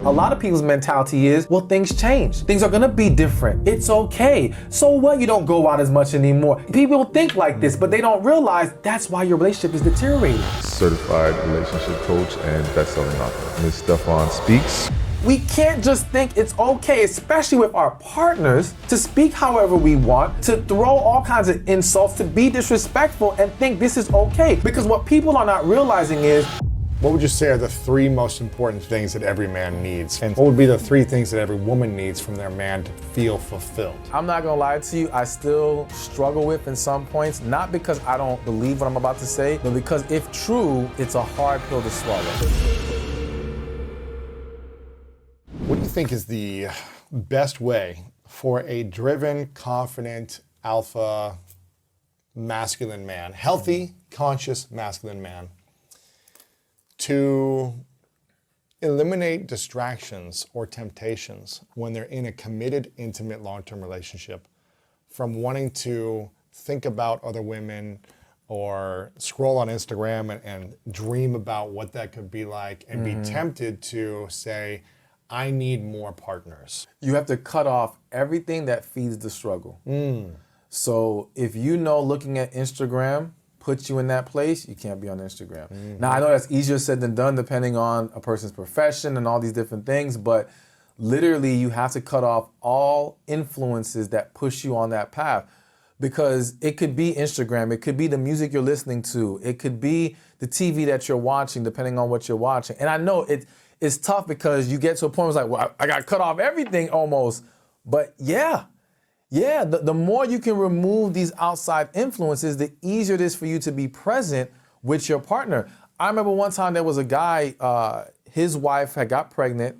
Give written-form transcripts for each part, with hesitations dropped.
A lot of people's mentality is, well, things change. Things are gonna be different. It's okay. So what? You don't go out as much anymore. People think like this, but they don't realize that's why your relationship is deteriorating. Certified relationship coach and best-selling author, Ms. Stephan Speaks. We can't just think it's okay, especially with our partners, to speak however we want, to throw all kinds of insults, to be disrespectful and think this is okay. Because what people are not realizing is, what would you say are the three most important things that every man needs? And what would be the three things that every woman needs from their man to feel fulfilled? I'm not gonna lie to you, I still struggle with in some points, not because I don't believe what I'm about to say, but because if true, it's a hard pill to swallow. What do you think is the best way for a driven, confident, alpha, masculine man, healthy, conscious, masculine man, to eliminate distractions or temptations when they're in a committed, intimate, long-term relationship from wanting to think about other women or scroll on Instagram and dream about what that could be like and be tempted to say, I need more partners? You have to cut off everything that feeds the struggle. So if you know looking at Instagram puts you in that place, you can't be on Instagram. Now, I know that's easier said than done depending on a person's profession and all these different things, but literally you have to cut off all influences that push you on that path. Because it could be Instagram, it could be the music you're listening to, it could be the TV that you're watching, depending on what you're watching. And I know it's tough because you get to a point where it's like, well, I got to cut off everything almost. But the more you can remove these outside influences, the easier it is for you to be present with your partner. I remember one time there was a guy, his wife had got pregnant.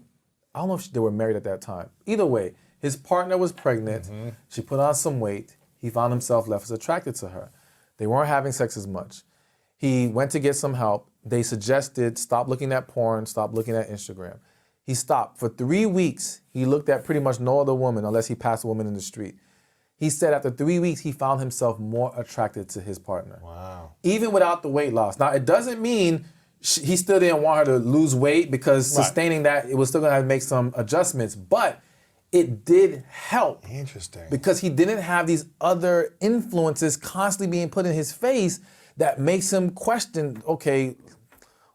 I don't know if they were married at that time. Either way, his partner was pregnant. She put on some weight. He found himself less attracted to her. They weren't having sex as much. He went to get some help. They suggested stop looking at porn, stop looking at Instagram. He stopped. For 3 weeks, he looked at pretty much no other woman unless he passed a woman in the street. He said after 3 weeks, he found himself more attracted to his partner. Wow. Even without the weight loss. Now, it doesn't mean he still didn't want her to lose weight because sustaining that, it was still gonna have to make some adjustments, but it did help. Interesting. Because he didn't have these other influences constantly being put in his face that makes him question, okay,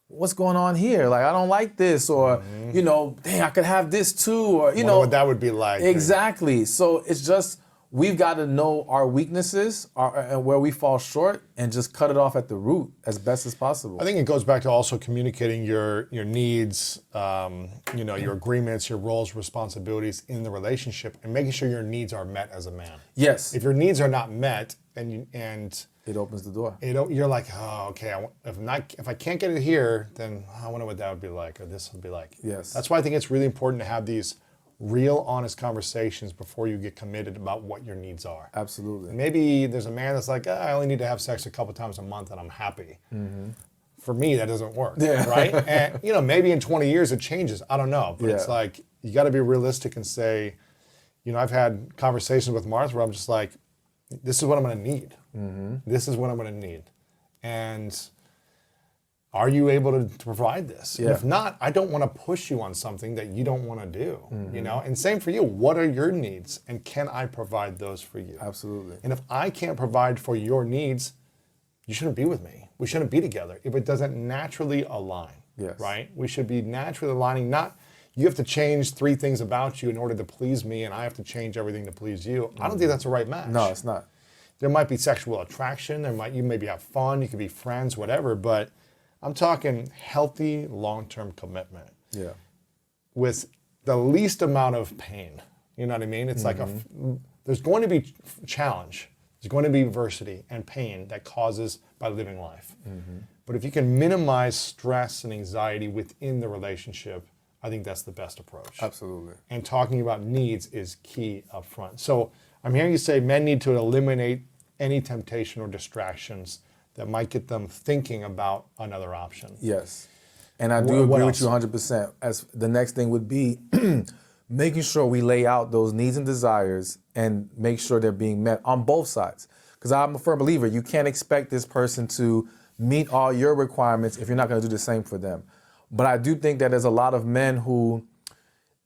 what's going on here? Like, I don't like this, or, you know, dang, I could have this too, or, you know. What that would be like. Exactly. So it's just, we've got to know our weaknesses and where we fall short and just cut it off at the root as best as possible. I think it goes back to also communicating your needs, you know, your agreements, your roles, responsibilities in the relationship, and making sure your needs are met as a man. Yes. If your needs are not met, and it opens the door. You're like, oh, okay. If I can't get it here, then I wonder what that would be like, or this would be like. Yes. That's why I think it's really important to have these real, honest conversations before you get committed about what your needs are. Absolutely. Maybe there's a man that's like, I only need to have sex a couple times a month and I'm happy. For me, that doesn't work, right? And you know, maybe in 20 years it changes. I don't know, but it's like you got to be realistic and say, you know, I've had conversations with Martha where I'm just like, this is what I'm going to need. This is what I'm going to need, and are you able to provide this? And if not, I don't want to push you on something that you don't want to do, you know? And same for you. What are your needs? And can I provide those for you? Absolutely. And if I can't provide for your needs, you shouldn't be with me. We shouldn't be together if it doesn't naturally align, right? We should be naturally aligning, not you have to change 3 things about you in order to please me and I have to change everything to please you. I don't think that's the right match. No, it's not. There might be sexual attraction. You maybe have fun. You could be friends, whatever, but I'm talking healthy, long-term commitment. Yeah. With the least amount of pain. You know what I mean? It's like there's going to be challenge. There's going to be adversity and pain that causes by living life. But if you can minimize stress and anxiety within the relationship, I think that's the best approach. Absolutely. And talking about needs is key up front. So I'm hearing you say men need to eliminate any temptation or distractions that might get them thinking about another option. Yes. And I do agree with you 100%. As the next thing would be making sure we lay out those needs and desires and make sure they're being met on both sides. Because I'm a firm believer, you can't expect this person to meet all your requirements if you're not going to do the same for them. But I do think that there's a lot of men who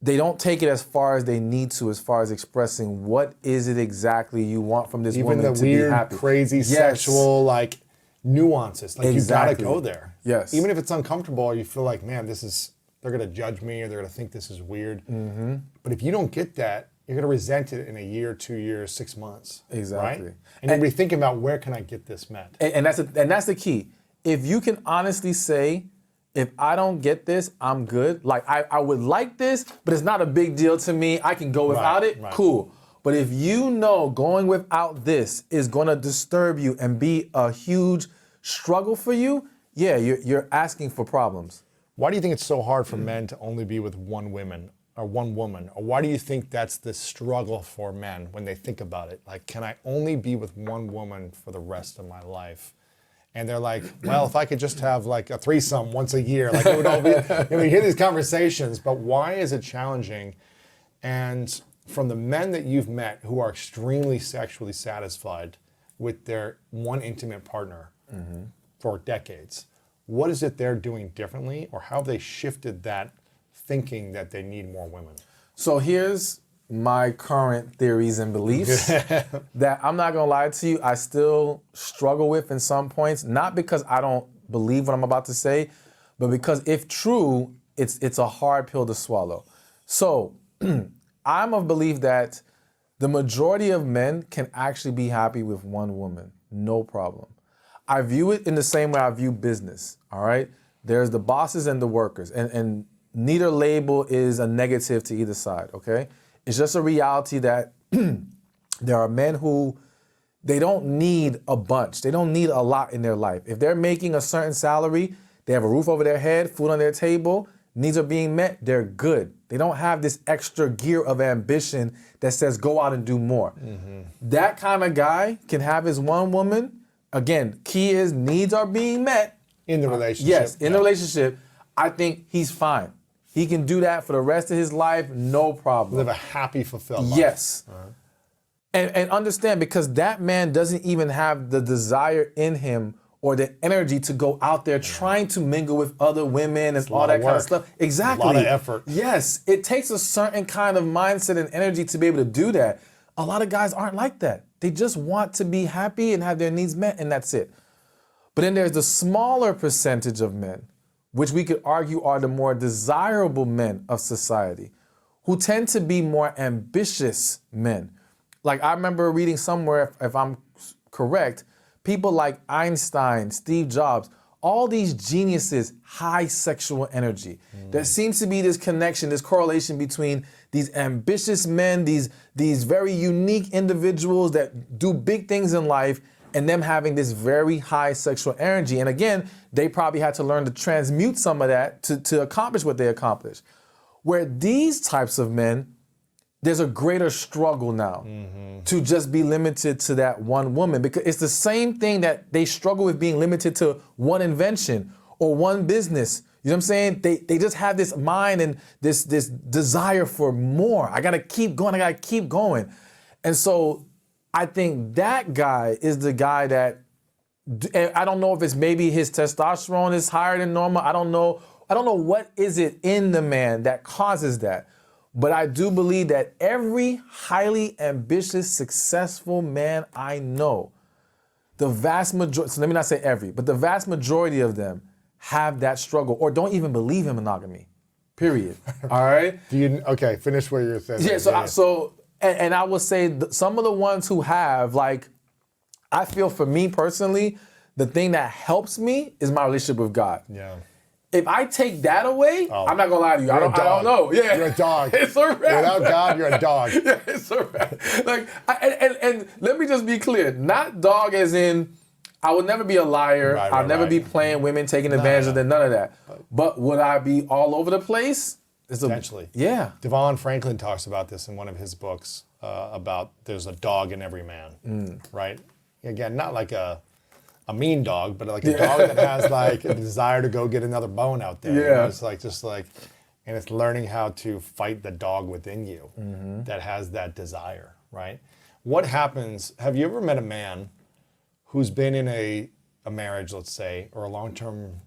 they don't take it as far as they need to, as far as expressing what is it exactly you want from this woman Even the to be weird, happy. crazy, Yes. sexual, like, nuances. Like, Exactly. you gotta go there. Yes. Even if it's uncomfortable or you feel like, man, they're gonna judge me or they're gonna think this is weird. Mm-hmm. But if you don't get that, you're gonna resent it in a year, 2 years, 6 months. Exactly. Right? And you'll be thinking about, where can I get this met? And that's the key. If you can honestly say, if I don't get this, I'm good. Like, I would like this, but it's not a big deal to me. I can go without it. right. Cool. But if you know going without this is gonna disturb you and be a huge struggle for you, yeah, you're asking for problems. Why do you think it's so hard for men to only be with one woman? Or why do you think that's the struggle for men when they think about it? Like, can I only be with one woman for the rest of my life? And they're like, well, if I could just have like a threesome once a year, like it would all be, we hear these conversations, but why is it challenging? And from the men that you've met who are extremely sexually satisfied with their one intimate partner for decades, what is it they're doing differently, or how have they shifted that thinking that they need more women? So here's my current theories and beliefs that I'm not gonna lie to you, I still struggle with in some points, not because I don't believe what I'm about to say, but because if true, it's a hard pill to swallow. So I'm of belief that the majority of men can actually be happy with one woman, no problem. I view it in the same way I view business, all right? There's the bosses and the workers, and neither label is a negative to either side, okay? It's just a reality that there are men who, they don't need a bunch. They don't need a lot in their life. If they're making a certain salary, they have a roof over their head, food on their table, needs are being met, they're good. They don't have this extra gear of ambition that says go out and do more. That kind of guy can have his one woman. Again, key is needs are being met. In the relationship. Yes, in the relationship, I think he's fine. He can do that for the rest of his life, no problem. Live a happy, fulfilled life. Yes. And understand, because that man doesn't even have the desire in him or the energy to go out there trying to mingle with other women and all that kind of stuff. Exactly. A lot of effort. Yes. It takes a certain kind of mindset and energy to be able to do that. A lot of guys aren't like that. They just want to be happy and have their needs met, and that's it. But then there's the smaller percentage of men, which we could argue are the more desirable men of society, who tend to be more ambitious men. Like, I remember reading somewhere, if I'm correct, people like Einstein, Steve Jobs, all these geniuses, high sexual energy. There seems to be this connection, this correlation between these ambitious men, these very unique individuals that do big things in life, and them having this very high sexual energy. And again, they probably had to learn to transmute some of that to accomplish what they accomplished. Where these types of men, there's a greater struggle now to just be limited to that one woman, because it's the same thing that they struggle with being limited to one invention or one business. You know what I'm saying? They just have this mind and this desire for more. I gotta keep going, And so I think that guy is the guy that, I don't know if it's maybe his testosterone is higher than normal. I don't know what is it in the man that causes that. But I do believe that every highly ambitious, successful man I know, the vast majority, so let me not say every, but the vast majority of them have that struggle or don't even believe in monogamy, period. All right? Okay, finish what you're saying. Yeah, I will say some of the ones who have, like, I feel for me personally, the thing that helps me is my relationship with God. Yeah. If I take that away, I'm not gonna lie to you. I don't know. Yeah, you're a dog. It's a wrap. Without God, you're a dog. Yeah, it's a wrap. Like, and let me just be clear. Not dog as in, I would never be a liar. I'll never be playing women, taking advantage of them. None of that. But would I be all over the place? Potentially. Yeah. Devon Franklin talks about this in one of his books about there's a dog in every man, right? Again, not like a mean dog, but like a dog that has like a desire to go get another bone out there. Yeah. You know, it's like and it's learning how to fight the dog within you that has that desire, right? What happens, have you ever met a man who's been in a marriage, let's say, or a long-term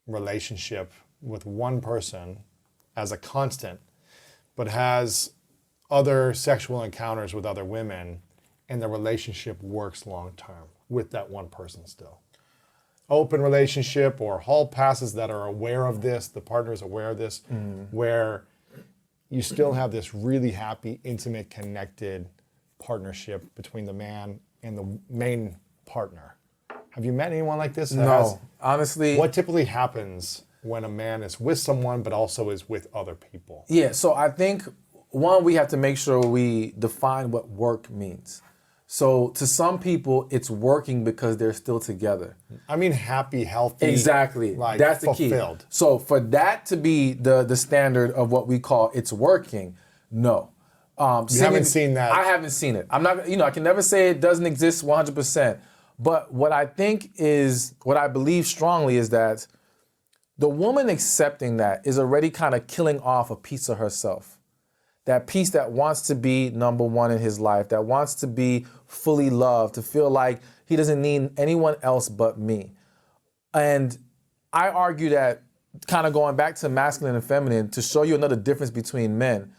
relationship with one person as a constant, but has other sexual encounters with other women, and the relationship works long term with that one person still. Open relationship or hall passes that are aware of this, the partner is aware of this, where you still have this really happy, intimate, connected partnership between the man and the main partner. Have you met anyone like this? No, honestly. What typically happens when a man is with someone but also is with other people? Yeah, so I think, one, we have to make sure we define what work means. So to some people, it's working because they're still together. I mean happy, healthy. Exactly. Like that's the fulfilled. key. So for that to be the standard of what we call it's working, no. You haven't seen that? I haven't seen it. I'm not, I can never say it doesn't exist 100%. But what I think is, what I believe strongly is that the woman accepting that is already kind of killing off a piece of herself. That piece that wants to be number one in his life, that wants to be fully loved, to feel like he doesn't need anyone else but me. And I argue that, kind of going back to masculine and feminine, to show you another difference between men,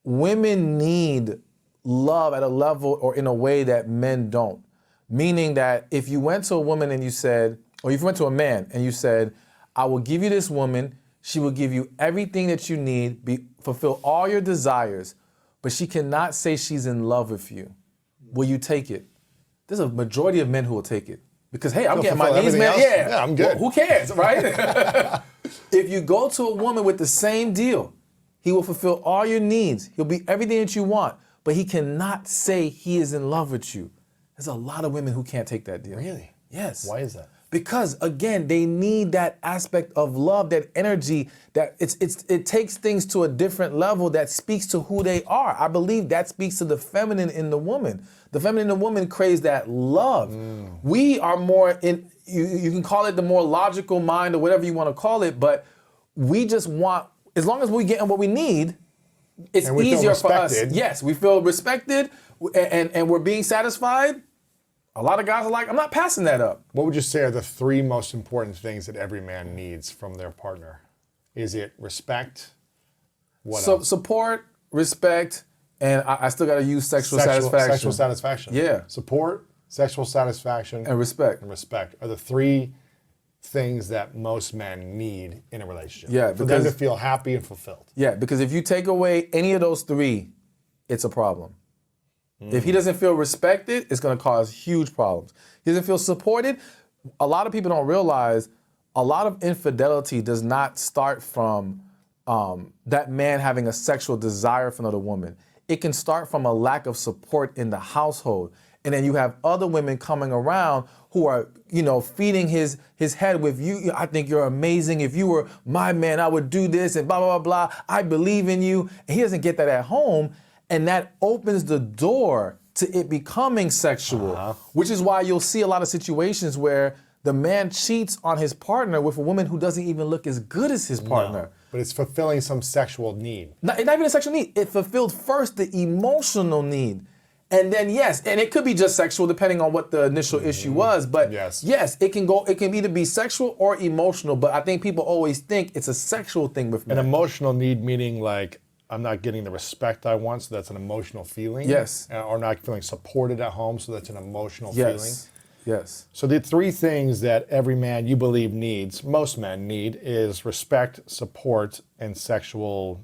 women need love at a level or in a way that men don't. Meaning that if you went to a woman and you said, or if you went to a man and you said, I will give you this woman, she will give you everything that you need, fulfill all your desires, but she cannot say she's in love with you. Will you take it? There's a majority of men who will take it. Because, hey, I'm getting my needs met. Yeah, I'm good. Well, who cares, right? If you go to a woman with the same deal, he will fulfill all your needs. He'll be everything that you want, but he cannot say he is in love with you. There's a lot of women who can't take that deal. Really? Yes. Why is that? Because, again, they need that aspect of love, that energy, that it takes things to a different level that speaks to who they are. I believe that speaks to the feminine in the woman. The feminine in the woman craves that love. We are more in, you can call it the more logical mind or whatever you want to call it, but we just want, as long as we're getting what we need, it's easier for us. Yes, we feel respected and we're being satisfied. A lot of guys are like, I'm not passing that up. What would you say are the three most important things that every man needs from their partner? Is it respect? What else? Support, respect, and I still got to use sexual satisfaction. Sexual satisfaction. Yeah. Support, sexual satisfaction, and respect. And respect are the three things that most men need in a relationship. Yeah, for them to feel happy and fulfilled. Yeah, because if you take away any of those three, it's a problem. If he doesn't feel respected, it's going to cause huge problems. He doesn't feel supported. A lot of people don't realize a lot of infidelity does not start from that man having a sexual desire for another woman. It can start from a lack of support in the household. And then you have other women coming around who are, feeding his head with, you. I think you're amazing. If you were my man, I would do this and blah, blah, blah, blah. I believe in you. And he doesn't get that at home. And that opens the door to it becoming sexual, which is why you'll see a lot of situations where the man cheats on his partner with a woman who doesn't even look as good as his partner. No, but it's fulfilling some sexual need. Not even a sexual need. It fulfilled first the emotional need. And then, yes, and it could be just sexual depending on what the initial issue was. But yes, it can either be sexual or emotional. But I think people always think it's a sexual thing with men. An emotional need meaning like, I'm not getting the respect I want, so that's an emotional feeling. Yes. Or not feeling supported at home, so that's an emotional feeling. Yes. So the three things that every man you believe needs, most men need, is respect, support, and sexual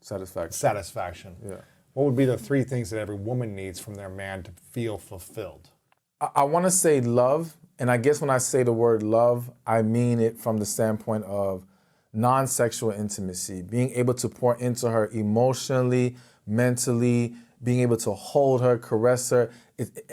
satisfaction. Yeah. What would be the three things that every woman needs from their man to feel fulfilled? I want to say love, and I guess when I say the word love, I mean it from the standpoint of non-sexual intimacy, being able to pour into her emotionally, mentally, being able to hold her, caress her,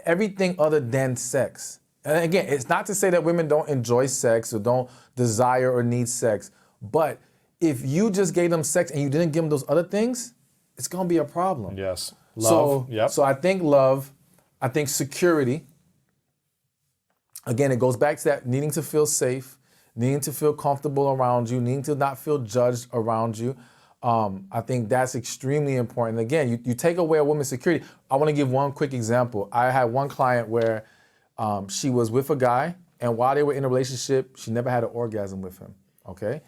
everything other than sex. And again, it's not to say that women don't enjoy sex or don't desire or need sex, but if you just gave them sex and you didn't give them those other things, it's gonna be a problem. Yes. Love. So I think love, I think security. Again, it goes back to that needing to feel safe, needing to feel comfortable around you, needing to not feel judged around you. I think that's extremely important. Again, you take away a woman's security. I want to give one quick example. I had one client where she was with a guy, and while they were in a relationship, she never had an orgasm with him, okay?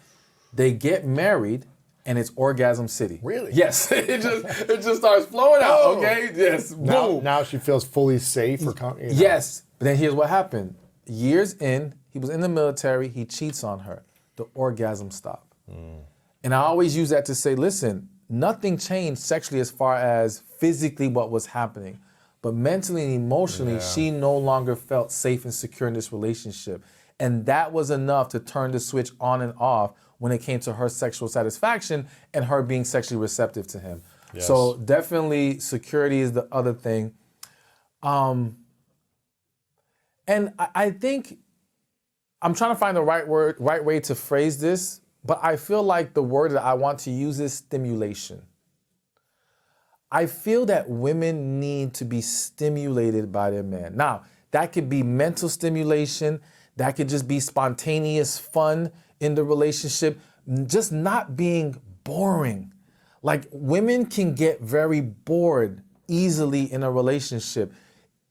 They get married, and it's orgasm city. Really? Yes. it just starts flowing out. Oh. Okay. Yes. Boom. Now she feels fully safe. Yes. But then here's what happened. Years in, he was in the military. He cheats on her. The orgasm stopped. And I always use that to say, listen, nothing changed sexually as far as physically what was happening. But mentally and emotionally, she no longer felt safe and secure in this relationship. And that was enough to turn the switch on and off when it came to her sexual satisfaction and her being sexually receptive to him. Yes. So definitely security is the other thing. And I think I'm trying to find the right way to phrase this, but I feel like the word that I want to use is stimulation. I feel that women need to be stimulated by their man. Now, that could be mental stimulation, that could just be spontaneous fun in the relationship, just not being boring. Like, women can get very bored easily in a relationship.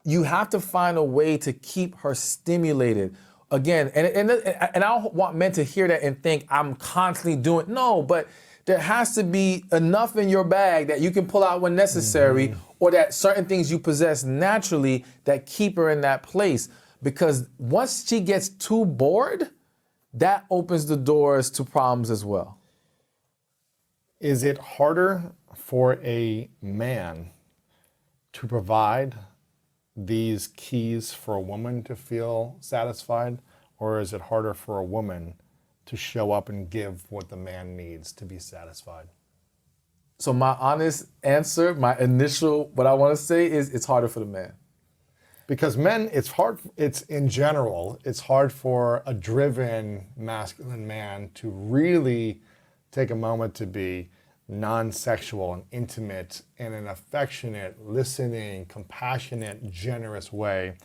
You have to find a way to keep her stimulated. Again, and I don't want men to hear that and think I'm constantly doing, no, but there has to be enough in your bag that you can pull out when necessary, or that certain things you possess naturally that keep her in that place. Because once she gets too bored, that opens the doors to problems as well. Is it harder for a man to provide these keys for a woman to feel satisfied, or is it harder for a woman to show up and give what the man needs to be satisfied? So my honest answer, my initial, what I want to say is it's harder for the man. Because men, it's hard, in general, it's hard for a driven masculine man to really take a moment to be non-sexual and intimate in an affectionate, listening, compassionate, generous way.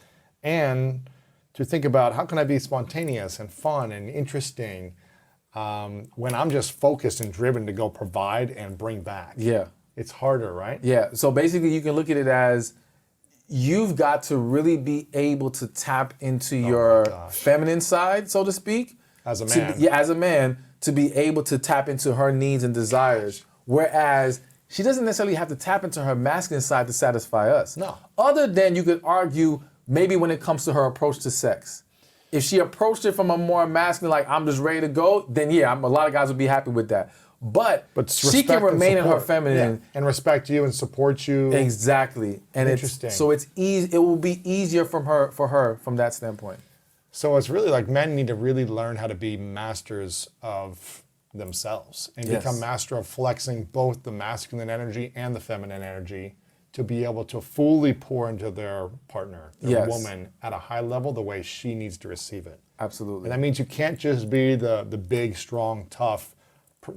And to think about, how can I be spontaneous and fun and interesting when I'm just focused and driven to go provide and bring back? Yeah. It's harder, right? Yeah. So basically you can look at it as you've got to really be able to tap into your feminine side, so to speak. As a man. As a man, to be able to tap into her needs and desires. Whereas she doesn't necessarily have to tap into her masculine side to satisfy us. No. Other than you could argue maybe when it comes to her approach to sex. If she approached it from a more masculine, like I'm just ready to go, then yeah, a lot of guys would be happy with that. But she can remain in her feminine. And respect you and support you. Exactly. And Interesting. So it's easy. It will be easier for her from that standpoint. So it's really like men need to really learn how to be masters of themselves and become master of flexing both the masculine energy and the feminine energy to be able to fully pour into their partner, their woman, at a high level the way she needs to receive it. Absolutely. And that means you can't just be the big, strong, tough,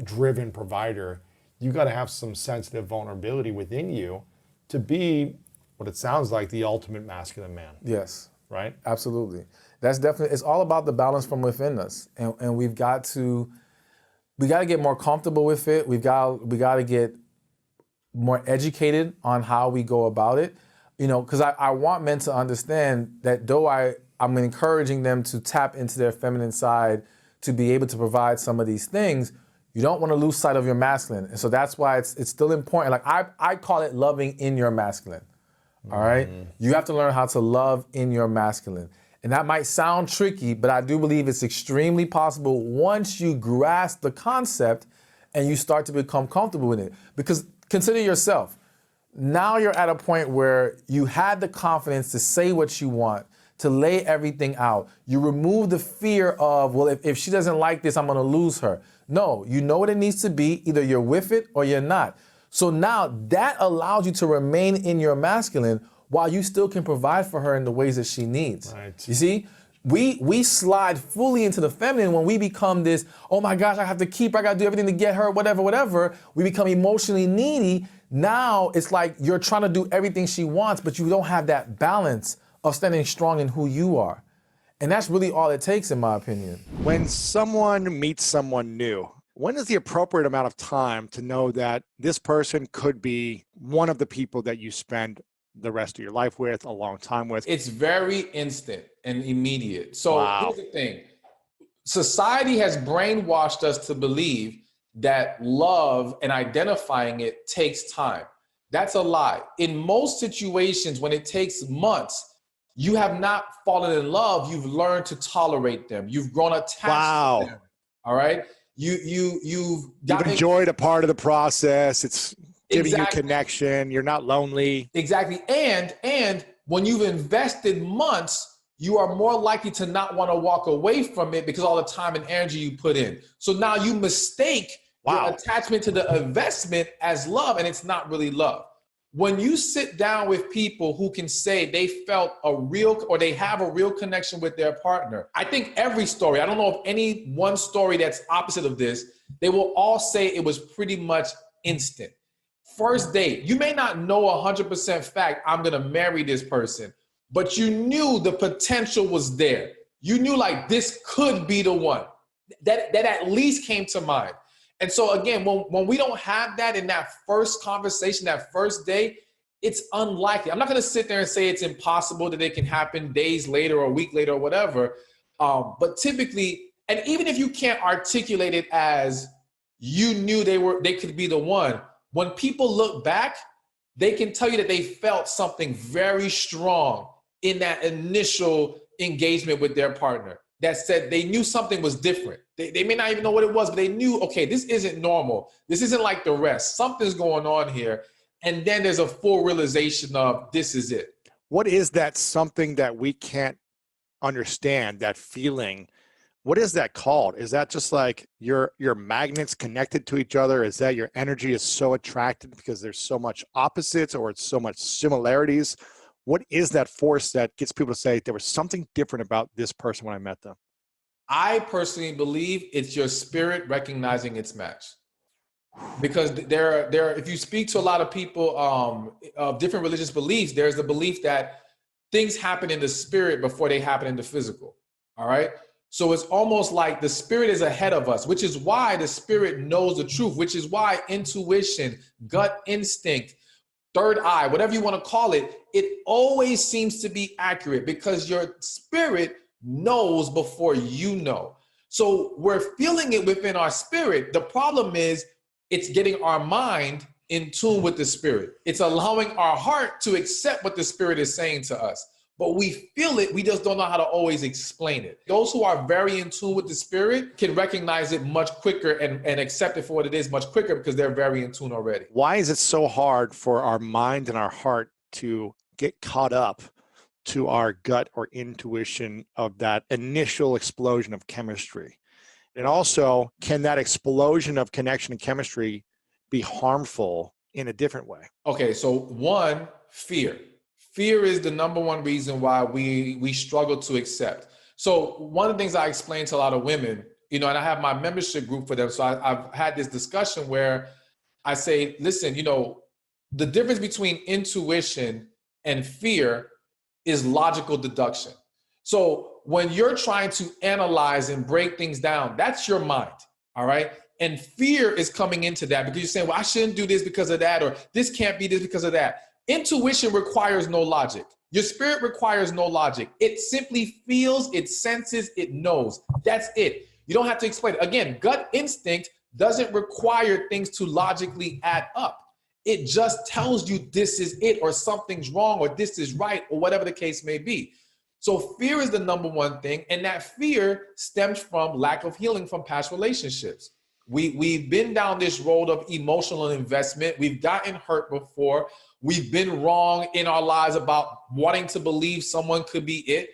driven provider. You got to have some sensitive vulnerability within you to be what it sounds like the ultimate masculine man. Yes. Right? Absolutely. That's definitely, it's all about the balance from within us. And we got to get more comfortable with it. We got to get more educated on how we go about it. You know, because I want men to understand that though I'm encouraging them to tap into their feminine side to be able to provide some of these things, you don't want to lose sight of your masculine. And so that's why it's still important. Like I call it loving in your masculine. All right? You have to learn how to love in your masculine. And that might sound tricky, but I do believe it's extremely possible once you grasp the concept and you start to become comfortable with it. Because consider yourself. Now you're at a point where you had the confidence to say what you want, to lay everything out. You remove the fear of, well, if she doesn't like this, I'm gonna lose her. No, you know what it needs to be. Either you're with it or you're not. So now that allows you to remain in your masculine while you still can provide for her in the ways that she needs. Right. You see? We slide fully into the feminine when we become this, oh my gosh, I have to keep her, I gotta do everything to get her, whatever. We become emotionally needy. Now it's like you're trying to do everything she wants, but you don't have that balance of standing strong in who you are. And that's really all it takes, in my opinion. When someone meets someone new, when is the appropriate amount of time to know that this person could be one of the people that you spend the rest of your life with, a long time with? It's very instant and immediate. So Wow. Here's the thing. Society has brainwashed us to believe that love and identifying it takes time. That's a lie. In most situations, when it takes months, you have not fallen in love. You've learned to tolerate them. You've grown attached to them. All right. You've enjoyed a part of the process. It's giving you connection. You're not lonely. Exactly. And when you've invested months, you are more likely to not want to walk away from it because all the time and energy you put in. So now you mistake your attachment to the investment as love, and it's not really love. When you sit down with people who can say they felt a real, or they have a real connection with their partner, I think every story, I don't know of any one story that's opposite of this, they will all say it was pretty much instant. First date, you may not know 100% fact, I'm gonna marry this person, but you knew the potential was there. You knew like this could be the one. That at least came to mind. And so again, when we don't have that in that first conversation, that first day, it's unlikely. I'm not gonna sit there and say it's impossible that it can happen days later or a week later or whatever. But typically, and even if you can't articulate it as you knew they could be the one, when people look back, they can tell you that they felt something very strong in that initial engagement with their partner that said they knew something was different. They may not even know what it was, but they knew, okay, this isn't normal. This isn't like the rest. Something's going on here. And then there's a full realization of this is it. What is that something that we can't understand, that feeling? What is that called? Is that just like your magnets connected to each other? Is that your energy is so attracted because there's so much opposites or it's so much similarities? What is that force that gets people to say there was something different about this person when I met them? I personally believe it's your spirit recognizing its match. Because there, if you speak to a lot of people of different religious beliefs, there's the belief that things happen in the spirit before they happen in the physical. All right. So it's almost like the spirit is ahead of us, which is why the spirit knows the truth, which is why intuition, gut instinct, third eye, whatever you want to call it, it always seems to be accurate because your spirit knows before you know. So we're feeling it within our spirit. The problem is it's getting our mind in tune with the spirit. It's allowing our heart to accept what the spirit is saying to us. But we feel it, we just don't know how to always explain it. Those who are very in tune with the spirit can recognize it much quicker and accept it for what it is much quicker because they're very in tune already. Why is it so hard for our mind and our heart to get caught up to our gut or intuition of that initial explosion of chemistry? And also, can that explosion of connection and chemistry be harmful in a different way? Okay, so one, fear. Fear is the number one reason why we struggle to accept. So one of the things I explain to a lot of women, and I have my membership group for them. So I've had this discussion where I say, listen, the difference between intuition and fear is logical deduction. So when you're trying to analyze and break things down, that's your mind, all right? And fear is coming into that because you're saying, well, I shouldn't do this because of that, or this can't be this because of that. Intuition requires no logic. Your spirit requires no logic. It simply feels, it senses, it knows. That's it. You don't have to explain it. Again, gut instinct doesn't require things to logically add up. It just tells you this is it, or something's wrong, or this is right, or whatever the case may be. So fear is the number one thing, and that fear stems from lack of healing from past relationships. We've been down this road of emotional investment. We've gotten hurt before. We've been wrong in our lives about wanting to believe someone could be it.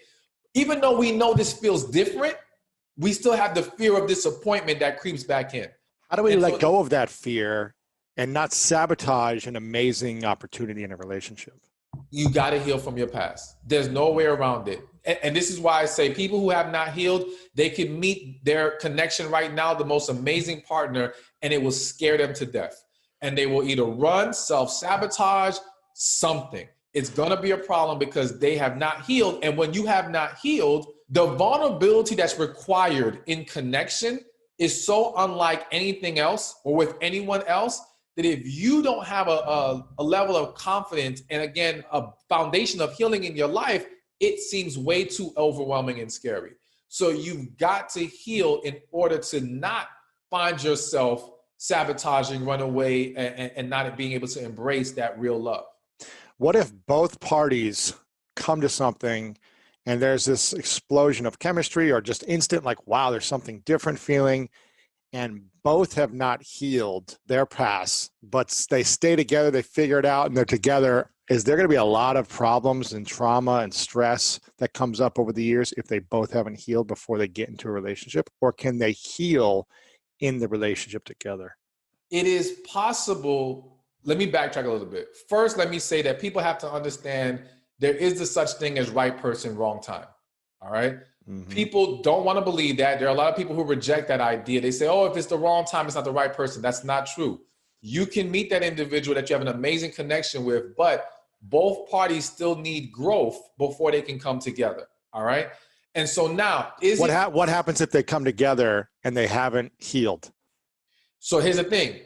Even though we know this feels different, we still have the fear of disappointment that creeps back in. How do we let go of that fear and not sabotage an amazing opportunity in a relationship? You got to heal from your past. There's no way around it. And this is why I say people who have not healed, they can meet their connection right now, the most amazing partner, and it will scare them to death. And they will either run, self-sabotage, something. It's going to be a problem because they have not healed. And when you have not healed, the vulnerability that's required in connection is so unlike anything else or with anyone else that if you don't have a level of confidence and, again, a foundation of healing in your life, it seems way too overwhelming and scary. So you've got to heal in order to not find yourself sabotaging, run away, and not being able to embrace that real love. What if both parties come to something and there's this explosion of chemistry or just instant, like, wow, there's something different feeling, and both have not healed their past, but they stay together, they figure it out, and they're together? Is there going to be a lot of problems and trauma and stress that comes up over the years if they both haven't healed before they get into a relationship? Or can they heal in the relationship together? It is possible. Let me backtrack a little bit. First, let me say that people have to understand there is the such thing as right person, wrong time. All right. Mm-hmm. People don't want to believe that. There are a lot of people who reject that idea. They say, oh, if it's the wrong time, it's not the right person. That's not true. You can meet that individual that you have an amazing connection with, but both parties still need growth before they can come together. All right. And so now, what happens if they come together and they haven't healed? So here's the thing.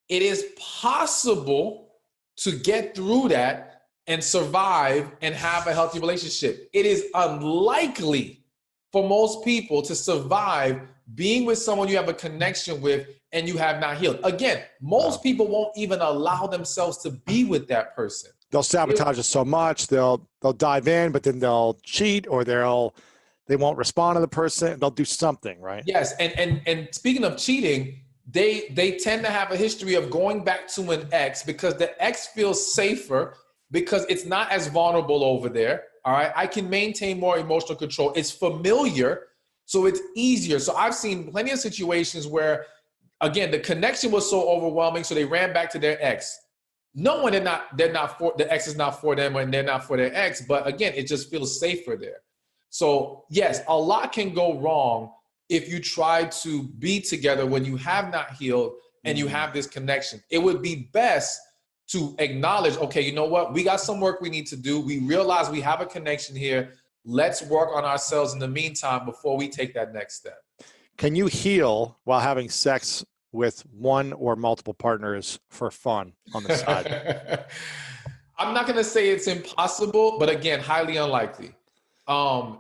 It is possible to get through that and survive and have a healthy relationship. It is unlikely for most people to survive being with someone you have a connection with and you have not healed. Again, most people won't even allow themselves to be with that person. They'll sabotage it so much. They'll dive in, but then they'll cheat, or they won't respond to the person. They'll do something, right? Yes, and speaking of cheating, they tend to have a history of going back to an ex because the ex feels safer because it's not as vulnerable over there. All right. I can maintain more emotional control. It's familiar. So it's easier. So I've seen plenty of situations where, again, the connection was so overwhelming. So they ran back to their ex. No, they're not for the ex is not for them and they're not for their ex. But again, it just feels safer there. So yes, a lot can go wrong if you try to be together when you have not healed and you have this connection. It would be best to acknowledge, okay, you know what? We got some work we need to do. We realize we have a connection here. Let's work on ourselves in the meantime before we take that next step. Can you heal while having sex with one or multiple partners for fun on the side? I'm not going to say it's impossible, but again, highly unlikely.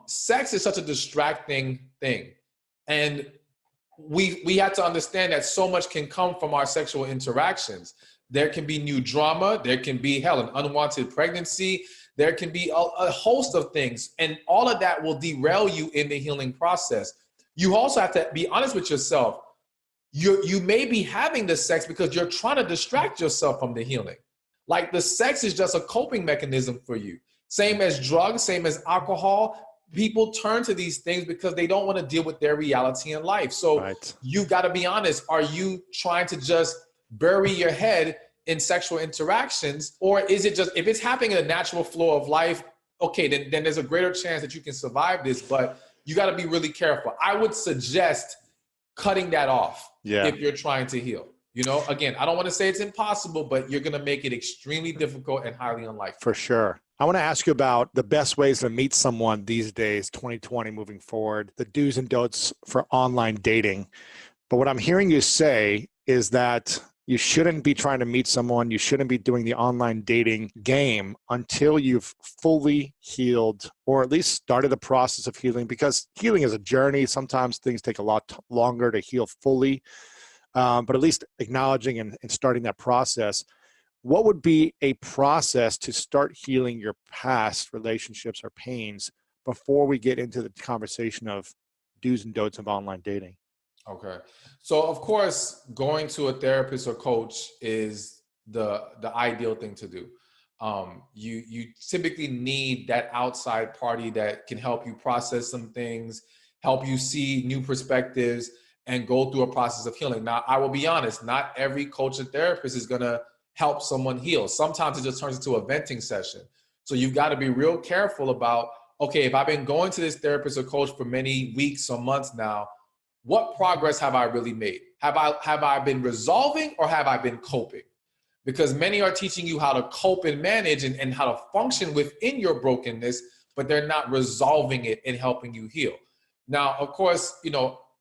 Sex is such a distracting thing. And we have to understand that so much can come from our sexual interactions. There can be new drama. There can be, an unwanted pregnancy. There can be a host of things. And all of that will derail you in the healing process. You also have to be honest with yourself. You may be having the sex because you're trying to distract yourself from the healing. Like the sex is just a coping mechanism for you. Same as drugs, same as alcohol. People turn to these things because they don't want to deal with their reality in life. So You got to be honest. Are you trying to just bury your head in sexual interactions? Or is it just, if it's happening in a natural flow of life, okay, then there's a greater chance that you can survive this, but you got to be really careful. I would suggest cutting that off if you're trying to heal. Again, I don't want to say it's impossible, but you're going to make it extremely difficult and highly unlikely. For sure. I want to ask you about the best ways to meet someone these days, 2020 moving forward, the do's and don'ts for online dating. But what I'm hearing you say is that you shouldn't be trying to meet someone. You shouldn't be doing the online dating game until you've fully healed, or at least started the process of healing, because healing is a journey. Sometimes things take a lot longer to heal fully, but at least acknowledging and starting that process. What would be a process to start healing your past relationships or pains before we get into the conversation of do's and don'ts of online dating? Okay. So of course, going to a therapist or coach is the ideal thing to do. You typically need that outside party that can help you process some things, help you see new perspectives, and go through a process of healing. Now, I will be honest, not every coach and therapist is going to help someone heal. Sometimes it just turns into a venting session. So you've got to be real careful about, okay, if I've been going to this therapist or coach for many weeks or months now, what progress have I really made? Have I been resolving, or have I been coping? Because many are teaching you how to cope and manage and how to function within your brokenness, but they're not resolving it and helping you heal. Now, of course,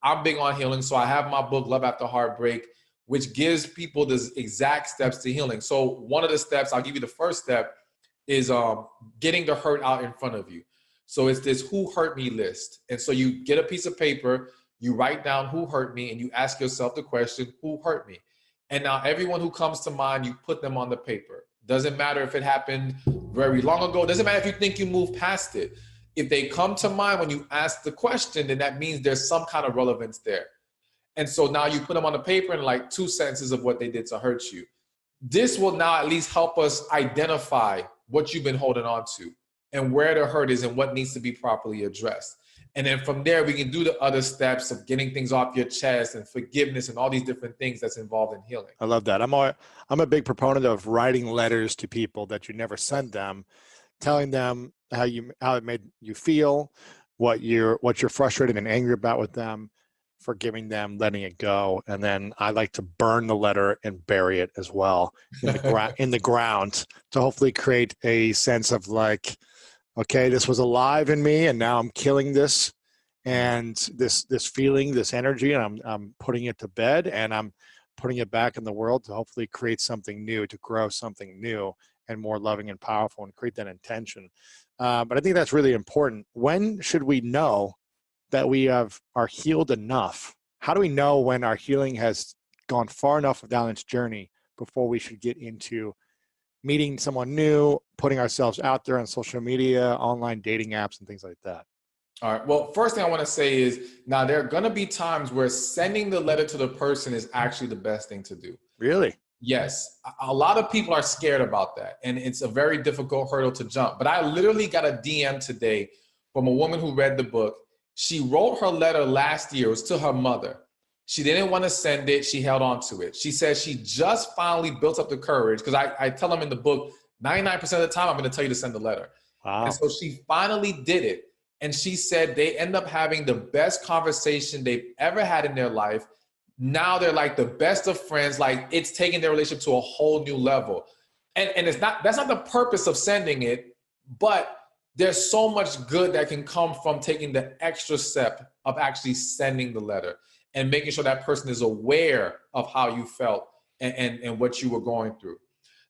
I'm big on healing. So I have my book, Love After Heartbreak, which gives people the exact steps to healing. So one of the steps, I'll give you the first step, is getting the hurt out in front of you. So it's this who hurt me list. And so you get a piece of paper, you write down who hurt me, and you ask yourself the question, who hurt me? And now everyone who comes to mind, you put them on the paper. Doesn't matter if it happened very long ago. Doesn't matter if you think you moved past it. If they come to mind when you ask the question, then that means there's some kind of relevance there. And so now you put them on the paper in like 2 sentences of what they did to hurt you. This will now at least help us identify what you've been holding on to and where the hurt is and what needs to be properly addressed. And then from there, we can do the other steps of getting things off your chest and forgiveness and all these different things that's involved in healing. I love that. I'm a big proponent of writing letters to people that you never send them, telling them how it made you feel, what you're frustrated and angry about with them, forgiving them, letting it go. And then I like to burn the letter and bury it as well in the ground to hopefully create a sense of like, okay, this was alive in me and now I'm killing this and this feeling, this energy, and I'm putting it to bed and I'm putting it back in the world to hopefully create something new, to grow something new and more loving and powerful and create that intention. But I think that's really important. When should we know that we are healed enough? How do we know when our healing has gone far enough down its journey before we should get into meeting someone new, putting ourselves out there on social media, online dating apps, and things like that? All right. Well, first thing I want to say is now there are going to be times where sending the letter to the person is actually the best thing to do. Really? Yes. A lot of people are scared about that, and it's a very difficult hurdle to jump. But I literally got a DM today from a woman who read the book. She wrote her letter last year. It was to her mother. She didn't want to send it. She held on to it. She said she just finally built up the courage, because I tell them in the book, 99% of the time, I'm going to tell you to send the letter. Wow. And so she finally did it. And she said they end up having the best conversation they've ever had in their life. Now they're like the best of friends. Like, it's taking their relationship to a whole new level. And that's not the purpose of sending it, but there's so much good that can come from taking the extra step of actually sending the letter and making sure that person is aware of how you felt and what you were going through.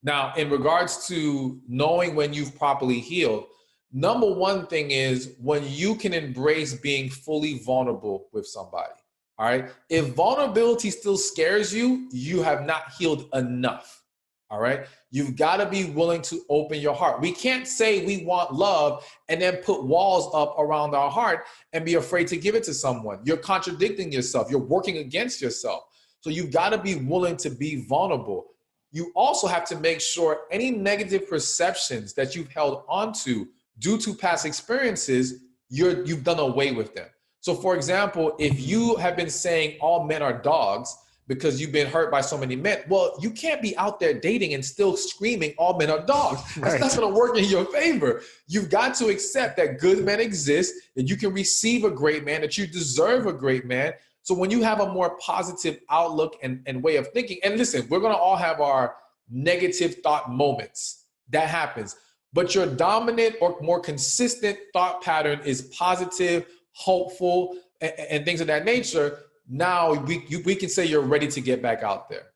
Now, in regards to knowing when you've properly healed, number one thing is when you can embrace being fully vulnerable with somebody. All right. If vulnerability still scares you, you have not healed enough. All right. You've got to be willing to open your heart. We can't say we want love and then put walls up around our heart and be afraid to give it to someone. You're contradicting yourself. You're working against yourself. So you've got to be willing to be vulnerable. You also have to make sure any negative perceptions that you've held onto due to past experiences, you've done away with them. So for example, if you have been saying all men are dogs because you've been hurt by so many men, well, you can't be out there dating and still screaming all men are dogs. That's not going to work in your favor. You've got to accept that good men exist, that you can receive a great man, that you deserve a great man. So when you have a more positive outlook and way of thinking, and listen, we're going to all have our negative thought moments. That happens. But your dominant or more consistent thought pattern is positive, hopeful, and things of that nature. Now we can say you're ready to get back out there.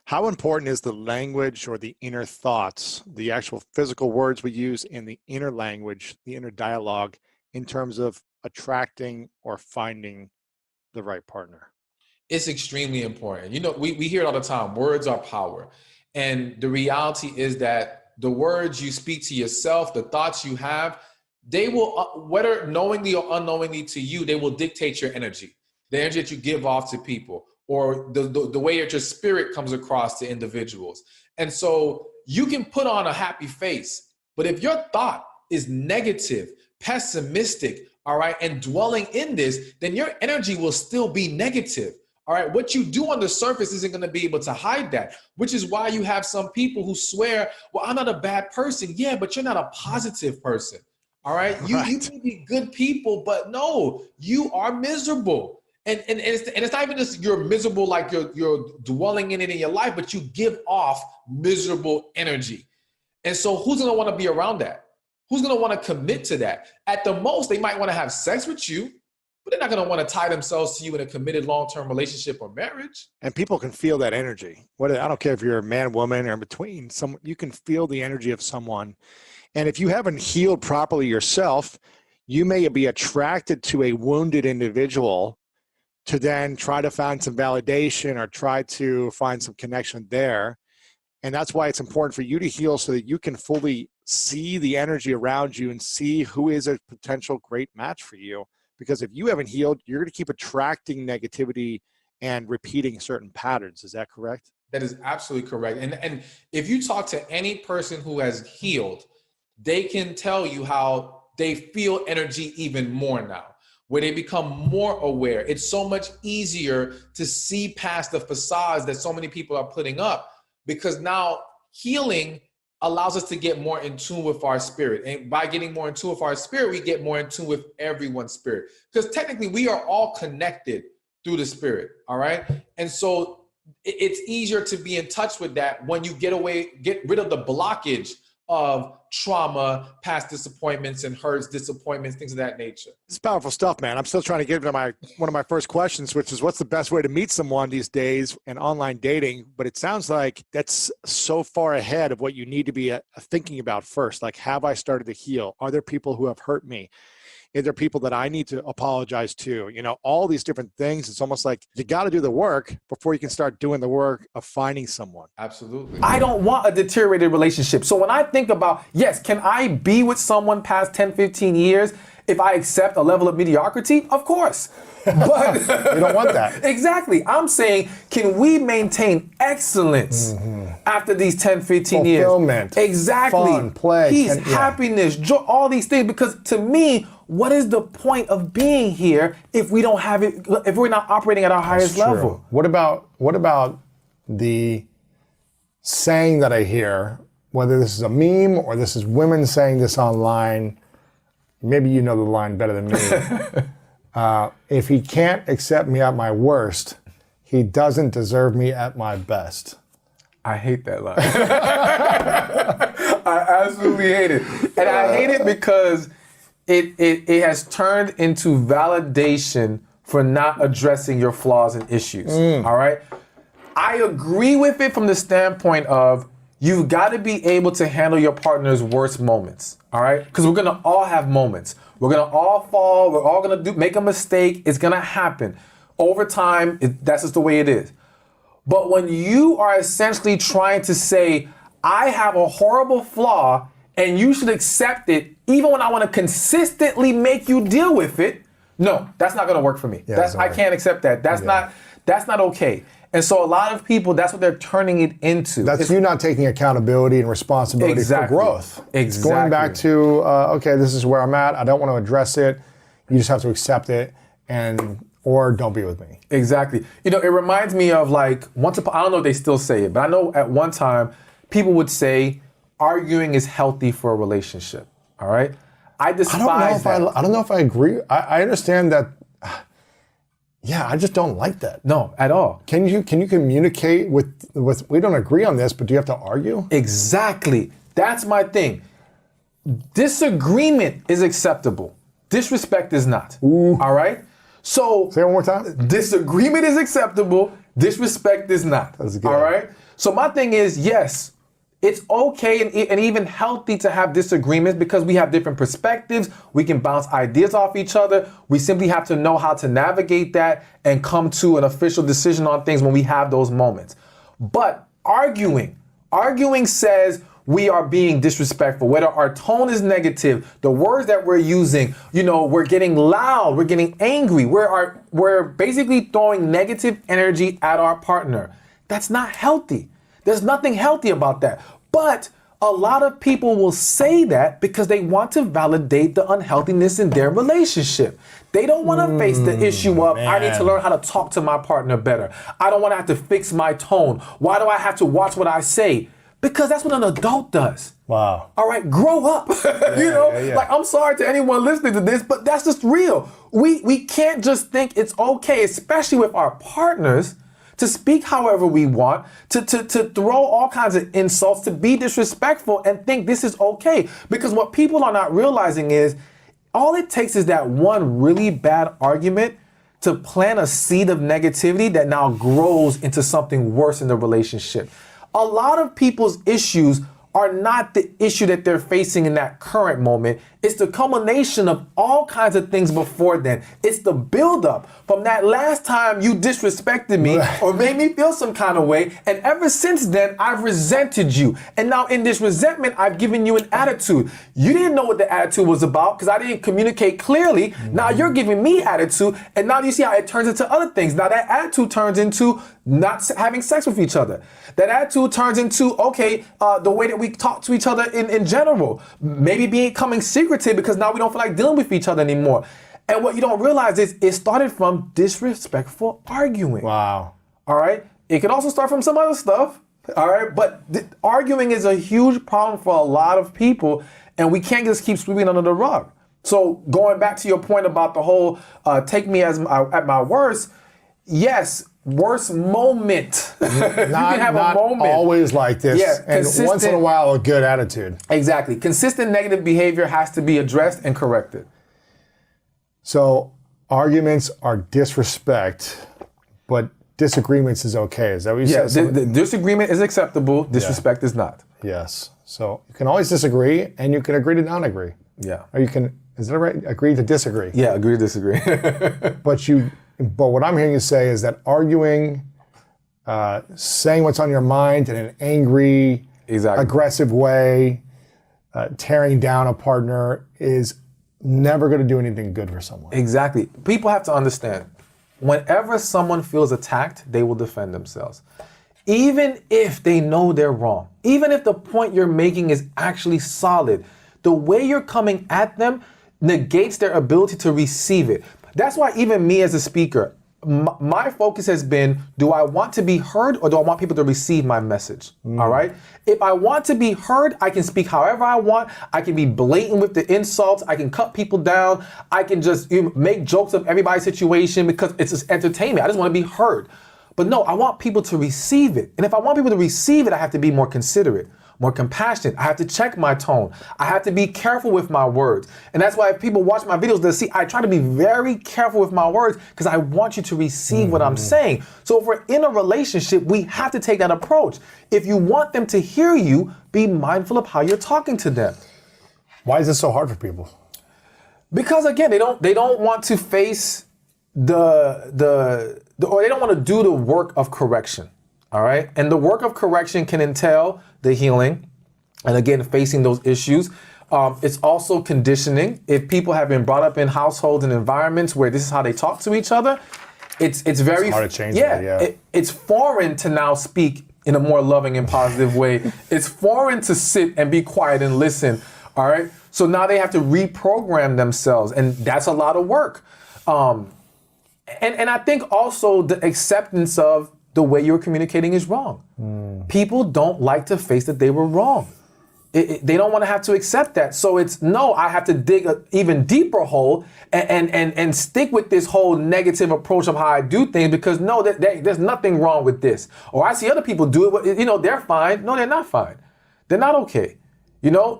How important is the language or the inner thoughts, the actual physical words we use in the inner language, the inner dialogue, in terms of attracting or finding the right partner? It's extremely important. You know, we hear it all the time. Words are power. And the reality is that the words you speak to yourself, the thoughts you have, they will, whether knowingly or unknowingly to you, they will dictate your energy, the energy that you give off to people, or the way that your spirit comes across to individuals. And so you can put on a happy face, but if your thought is negative, pessimistic, all right, and dwelling in this, then your energy will still be negative. All right, what you do on the surface isn't going to be able to hide that, which is why you have some people who swear, well, I'm not a bad person. Yeah, but you're not a positive person. All right, you may be good people, but no, you are miserable. And it's not even just you're miserable like you're dwelling in it in your life, but you give off miserable energy. And so who's going to want to be around that? Who's going to want to commit to that? At the most, they might want to have sex with you, but they're not going to want to tie themselves to you in a committed long-term relationship or marriage. And people can feel that energy. I don't care if you're a man, woman, or in between. You can feel the energy of someone. And if you haven't healed properly yourself, you may be attracted to a wounded individual to then try to find some validation or try to find some connection there. And that's why it's important for you to heal so that you can fully see the energy around you and see who is a potential great match for you. Because if you haven't healed, you're going to keep attracting negativity and repeating certain patterns. Is that correct? That is absolutely correct. And if you talk to any person who has healed, they can tell you how they feel energy even more now, where they become more aware. It's so much easier to see past the facades that so many people are putting up, because now healing allows us to get more in tune with our spirit. And by getting more in tune with our spirit, we get more in tune with everyone's spirit. Because technically we are all connected through the spirit, all right? And so it's easier to be in touch with that when you get rid of the blockage of trauma, past disappointments and hurts, disappointments, things of that nature. It's powerful stuff, man. I'm still trying to get into one of my first questions, which is what's the best way to meet someone these days in online dating? But it sounds like that's so far ahead of what you need to be thinking about first. Like, have I started to heal? Are there people who have hurt me? Are there people that I need to apologize to? You know, all these different things. It's almost like you got to do the work before you can start doing the work of finding someone. Absolutely. I don't want a deteriorated relationship. So when I think about, yes, can I be with someone past 10, 15 years if I accept a level of mediocrity? Of course. But you don't want that. Exactly. I'm saying, can we maintain excellence after these 10, 15 years? Fulfillment. Exactly. Fun, play. Peace, happiness, joy, all these things. Because to me, what is the point of being here if we don't have it, if we're not operating at our highest level? What about the saying that I hear, whether this is a meme or this is women saying this online, maybe you know the line better than me. If he can't accept me at my worst, he doesn't deserve me at my best. I hate that line. I absolutely hate it. And I hate it because it has turned into validation for not addressing your flaws and issues. All right? I agree with it from the standpoint of you've got to be able to handle your partner's worst moments. All right? Because we're going to all have moments. We're going to all fall. We're all going to make a mistake. It's going to happen. Over time, that's just the way it is. But when you are essentially trying to say, I have a horrible flaw and you should accept it, even when I want to consistently make you deal with it, no, that's not going to work for me. Yeah, I can't accept that. That's not okay. And so a lot of people, that's what they're turning it into. That's you not taking accountability and responsibility for growth. Exactly. It's going back to, okay, this is where I'm at. I don't want to address it. You just have to accept it or don't be with me. Exactly. You know, it reminds me of like, I don't know if they still say it, but I know at one time people would say arguing is healthy for a relationship. All right? I despise that. I don't know if I agree. I understand that. Yeah, I just don't like that. No, at all. Can you communicate with we don't agree on this, but do you have to argue? Exactly. That's my thing. Disagreement is acceptable. Disrespect is not. Ooh. All right? So say it one more time. Disagreement is acceptable. Disrespect is not. That's good. All right? So my thing is, yes, it's okay and even healthy to have disagreements because we have different perspectives. We can bounce ideas off each other. We simply have to know how to navigate that and come to an official decision on things when we have those moments. But arguing says we are being disrespectful, whether our tone is negative, the words that we're using, you know, we're getting loud, we're getting angry, we're basically throwing negative energy at our partner. That's not healthy. There's nothing healthy about that. But a lot of people will say that because they want to validate the unhealthiness in their relationship. They don't want to face the issue of, I need to learn how to talk to my partner better. I don't want to have to fix my tone. Why do I have to watch what I say? Because that's what an adult does. Wow. All right, grow up. Like, I'm sorry to anyone listening to this, but that's just real. We can't just think it's okay, especially with our partners, to speak however we want, to throw all kinds of insults, to be disrespectful and think this is okay. Because what people are not realizing is all it takes is that one really bad argument to plant a seed of negativity that now grows into something worse in the relationship. A lot of people's issues are not the issue that they're facing in that current moment. It's the culmination of all kinds of things before then. It's the buildup from that last time you disrespected me or made me feel some kind of way. And ever since then, I've resented you. And now in this resentment, I've given you an attitude. You didn't know what the attitude was about because I didn't communicate clearly. Now you're giving me attitude. And now you see how it turns into other things. Now that attitude turns into not having sex with each other. That attitude turns into, okay, the way that we talk to each other in general. Maybe becoming secretive because now we don't feel like dealing with each other anymore. And what you don't realize is it started from disrespectful arguing. Wow. All right? It could also start from some other stuff. All right? But arguing is a huge problem for a lot of people, and we can't just keep sweeping under the rug. So going back to your point about the whole take me as at my worst, yes, worst moment. You can have a moment. Always like this. Yeah, and once in a while, a good attitude. Exactly. Consistent negative behavior has to be addressed and corrected. So arguments are disrespect, but disagreements is okay. Is that what you said? Yeah, the disagreement is acceptable. Disrespect is not. Yes. So you can always disagree, and you can agree to not agree. Yeah. Or you can, is that right? Agree to disagree. Yeah, agree to disagree. But what I'm hearing you say is that arguing, saying what's on your mind in an angry, aggressive way, tearing down a partner is never going to do anything good for someone. Exactly. People have to understand, whenever someone feels attacked, they will defend themselves. Even if they know they're wrong, even if the point you're making is actually solid, the way you're coming at them negates their ability to receive it. That's why even me as a speaker, my focus has been, do I want to be heard or do I want people to receive my message? All right? If I want to be heard, I can speak however I want. I can be blatant with the insults. I can cut people down. I can just make jokes of everybody's situation because it's just entertainment. I just want to be heard. But no, I want people to receive it. And if I want people to receive it, I have to be more considerate, more compassionate. I have to check my tone. I have to be careful with my words. And that's why if people watch my videos, they'll see I try to be very careful with my words because I want you to receive what I'm saying. So if we're in a relationship, we have to take that approach. If you want them to hear you, be mindful of how you're talking to them. Why is this so hard for people? Because again, they don't want to face or they don't want to do the work of correction. All right. And the work of correction can entail the healing and again, facing those issues. It's also conditioning. If people have been brought up in households and environments where this is how they talk to each other, it's very hard to change that, it's foreign to now speak in a more loving and positive way. It's foreign to sit and be quiet and listen. All right. So now they have to reprogram themselves, and that's a lot of work. And I think also the acceptance of the way you're communicating is wrong. People don't like to face that they were wrong. They don't want to have to accept that. So it's, no, I have to dig an even deeper hole and stick with this whole negative approach of how I do things because no, there's nothing wrong with this. Or I see other people do it, they're fine. No, they're not fine. They're not okay.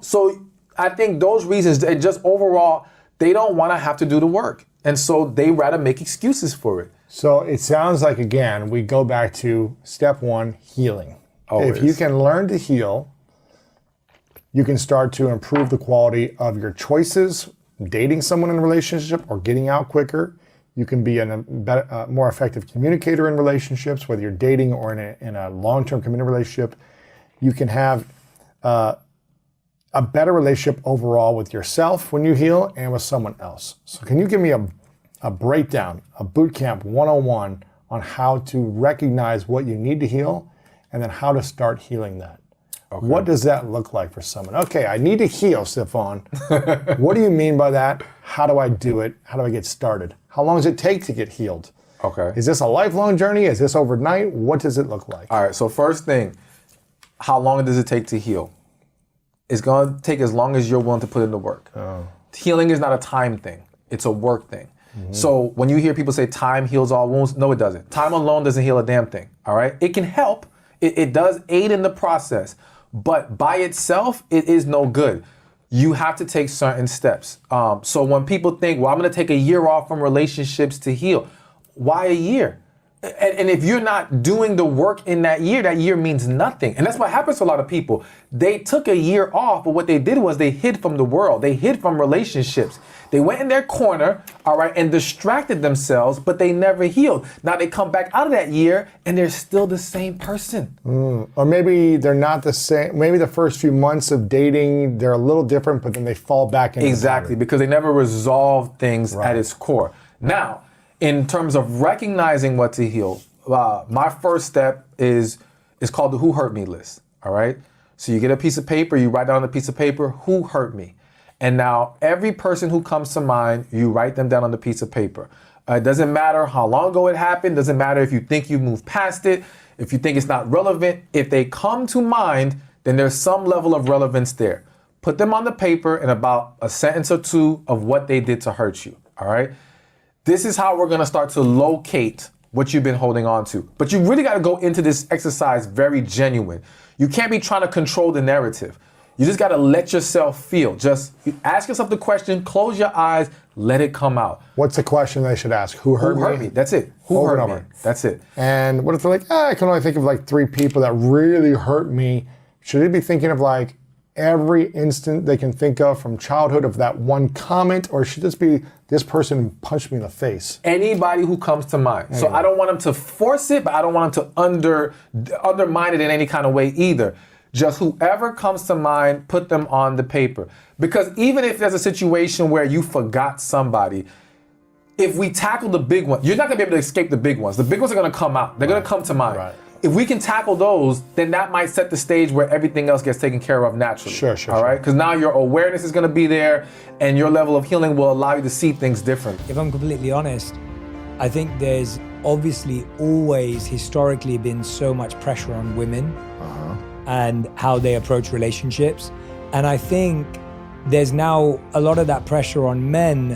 So I think those reasons, and just overall, they don't want to have to do the work. And so they rather make excuses for it. So it sounds like, again, we go back to step one, healing. Always. If you can learn to heal, you can start to improve the quality of your choices, dating someone in a relationship or getting out quicker. You can be a more effective communicator in relationships, whether you're dating or in a long-term committed relationship. You can have a better relationship overall with yourself when you heal and with someone else. So can you give me a breakdown, a boot camp 101 on how to recognize what you need to heal and then how to start healing that? Okay. What does that look like for someone? Okay, I need to heal, Stephan. What do you mean by that? How do I do it? How do I get started? How long does it take to get healed? Okay. Is this a lifelong journey? Is this overnight? What does it look like? All right, so first thing, how long does it take to heal? It's going to take as long as you're willing to put in the work. Oh. Healing is not a time thing. It's a work thing. Mm-hmm. So when you hear people say time heals all wounds, no, it doesn't. Time alone doesn't heal a damn thing, all right? It can help. It does aid in the process. But by itself, it is no good. You have to take certain steps. So when people think, well, I'm going to take a year off from relationships to heal. Why a year? And if you're not doing the work in that year means nothing. And that's what happens to a lot of people. They took a year off, but what they did was they hid from the world. They hid from relationships. They went in their corner, all right, and distracted themselves, but they never healed. Now they come back out of that year and they're still the same person. Or maybe they're not the same. Maybe the first few months of dating, they're a little different, but then they fall back into Exactly, because they never resolved things at its core. Now, in terms of recognizing what to heal, my first step is called the Who Hurt Me list, all right? So you get a piece of paper, you write down on a piece of paper, who hurt me? And now every person who comes to mind, you write them down on the piece of paper. It doesn't matter how long ago it happened, doesn't matter if you think you moved past it, if you think it's not relevant. If they come to mind, then there's some level of relevance there. Put them on the paper in about a sentence or two of what they did to hurt you, all right? This is how we're gonna start to locate what you've been holding on to. But you really gotta go into this exercise very genuine. You can't be trying to control the narrative. You just gotta let yourself feel. Just ask yourself the question, close your eyes, let it come out. What's the question they should ask? Who hurt me? That's it. Who hurt me? That's it. And what if they're like, I can only think of like 3 people that really hurt me. Should they be thinking of like every instant they can think of from childhood of that one comment, or should this be this person punched me in the face? Anybody who comes to mind. So I don't want them to force it, but I don't want them to undermine it in any kind of way either. Just whoever comes to mind, put them on the paper. Because even if there's a situation where you forgot somebody, if we tackle the big one, you're not gonna be able to escape the big ones. The big ones are gonna come out. They're gonna come to mind. Right. If we can tackle those, then that might set the stage where everything else gets taken care of naturally. Sure. All right? Because now your awareness is gonna be there and your level of healing will allow you to see things differently. If I'm completely honest, I think there's obviously always historically been so much pressure on women and how they approach relationships. And I think there's now a lot of that pressure on men